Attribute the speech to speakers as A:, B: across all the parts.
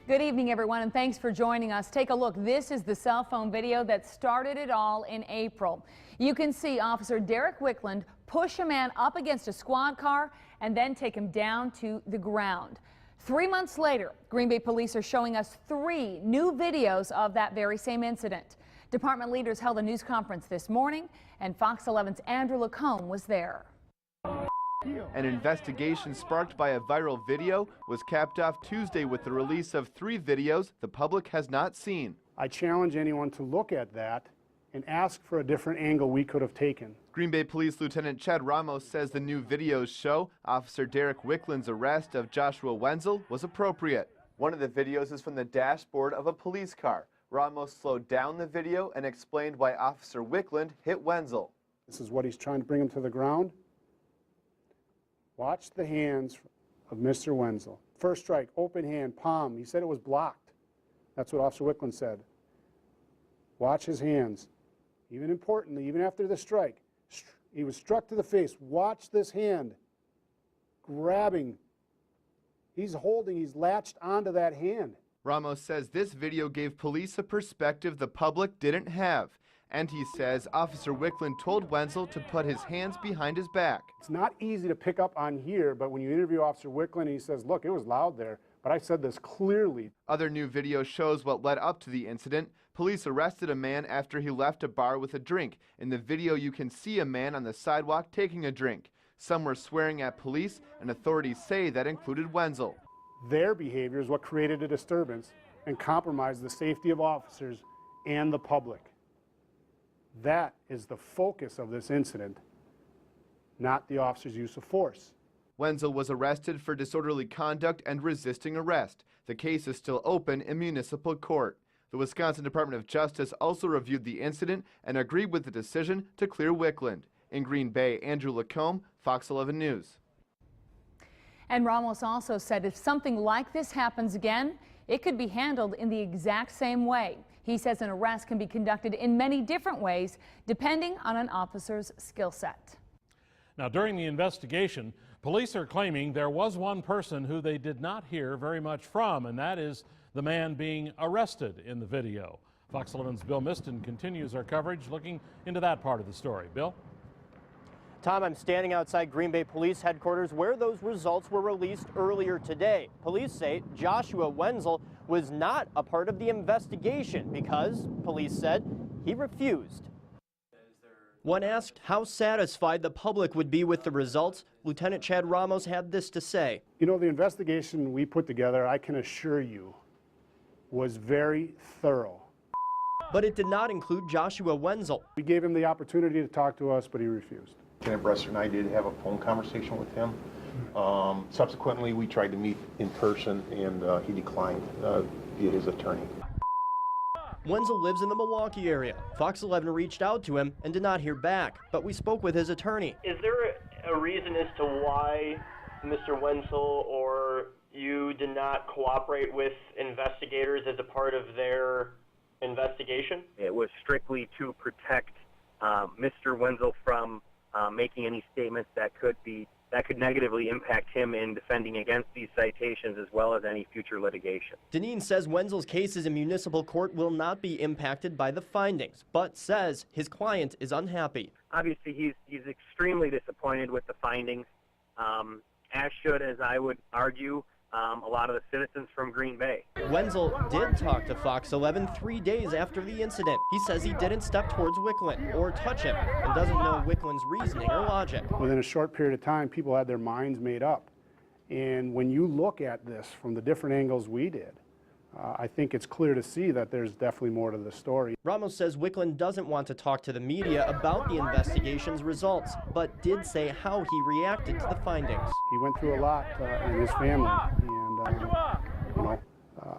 A: Good evening, everyone, and thanks for joining us. Take a look. This is the cell phone video that started it all in April. You can see Officer Derek Wicklund push a man up against a squad car and then take him down to the ground. 3 months later, Green Bay police are showing us 3 new videos of that very same incident. Department leaders held a news conference this morning, and Fox 11's Andrew LaCombe was there.
B: An investigation sparked by a viral video was capped off Tuesday with the release of 3 videos the public has not seen.
C: I challenge anyone to look at that and ask for a different angle we could have taken.
B: Green Bay Police Lieutenant Chad Ramos says the new videos show Officer Derek Wicklund's arrest of Joshua Wenzel was appropriate. One of the videos is from the dashboard of a police car. Ramos slowed down the video and explained why Officer Wicklund hit Wenzel.
C: This is what he's trying to bring him to the ground. Watch the hands of Mr. Wenzel. First strike, open hand, palm. He said it was blocked. That's what Officer Wicklund said. Watch his hands. Even importantly, even after the strike, he was struck to the face. Watch this hand. Grabbing. He's holding, he's latched onto that hand.
B: Ramos says this video gave police a perspective the public didn't have. And he says Officer Wicklund told Wenzel to put his hands behind his back.
C: It's not easy to pick up on here, but when you interview Officer Wicklund, he says, look, it was loud there, but I said this clearly.
B: Other new video shows what led up to the incident. Police arrested a man after he left a bar with a drink. In the video, you can see a man on the sidewalk taking a drink. Some were swearing at police, and authorities say that included Wenzel.
C: Their behavior is what created a disturbance and compromised the safety of officers and the public. That is the focus of this incident, not the officer's use of force.
B: Wenzel was arrested for disorderly conduct and resisting arrest. The case is still open in municipal court. The Wisconsin Department of Justice also reviewed the incident and agreed with the decision to clear Wicklund. In Green Bay, Andrew LaCombe, Fox 11 News.
A: And Ramos also said if something like this happens again, it could be handled in the exact same way. He says an arrest can be conducted in many different ways, depending on an officer's skill set.
D: Now, during the investigation, police are claiming there was one person who they did not hear very much from, and that is the man being arrested in the video. Fox 11's Bill Miston continues our coverage looking into that part of the story. Bill?
E: Tom, I'm standing outside Green Bay Police Headquarters where those results were released earlier today. Police say Joshua Wenzel was not a part of the investigation because, police said, he refused. When asked how satisfied the public would be with the results, Lieutenant Chad Ramos had this to say.
C: You know, the investigation we put together, I can assure you, was very thorough.
E: But it did not include Joshua Wenzel.
C: We gave him the opportunity to talk to us, but he refused.
F: Lieutenant Bresser and I did have a phone conversation with him. Subsequently, we tried to meet in person, and he declined via his attorney.
E: Wenzel lives in the Milwaukee area. Fox 11 reached out to him and did not hear back, but we spoke with his attorney.
G: Is there a reason as to why Mr. Wenzel or you did not cooperate with investigators as a part of their investigation?
H: It was strictly to protect Mr. Wenzel from making any statements that could negatively impact him in defending against these citations as well as any future litigation.
E: Deneen says Wenzel's cases in municipal court will not be impacted by the findings, but says his client is unhappy.
H: Obviously, he's extremely disappointed with the findings, as should, as I would argue, a lot of the citizens from Green Bay.
E: Wenzel did talk to Fox 11 3 days after the incident. He says he didn't step towards Wicklund or touch him and doesn't know Wicklund's reasoning or logic.
C: Within a short period of time, people had their minds made up. And when you look at this from the different angles we did, I think it's clear to see that there's definitely more to the story.
E: Ramos says Wicklund doesn't want to talk to the media about the investigation's results, but did say how he reacted to the findings.
C: He went through a lot in his family, and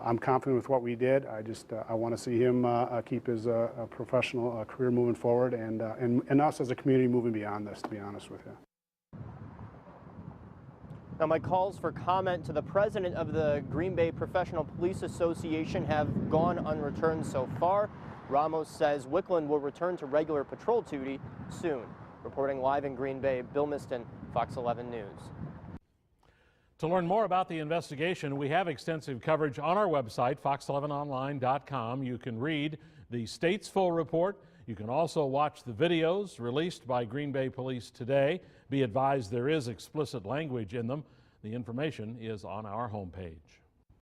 C: I'm confident with what we did. I want to see him keep his professional career moving forward, and us as a community moving beyond this, to be honest with you.
E: Now, my calls for comment to the president of the Green Bay Professional Police Association have gone unreturned so far. Ramos says Wicklund will return to regular patrol duty soon. Reporting live in Green Bay, Bill Miston, Fox 11 News.
D: To learn more about the investigation, we have extensive coverage on our website, fox11online.com. You can read the state's full report. You can also watch the videos released by Green Bay Police today. Be advised there is explicit language in them. The information is on our homepage.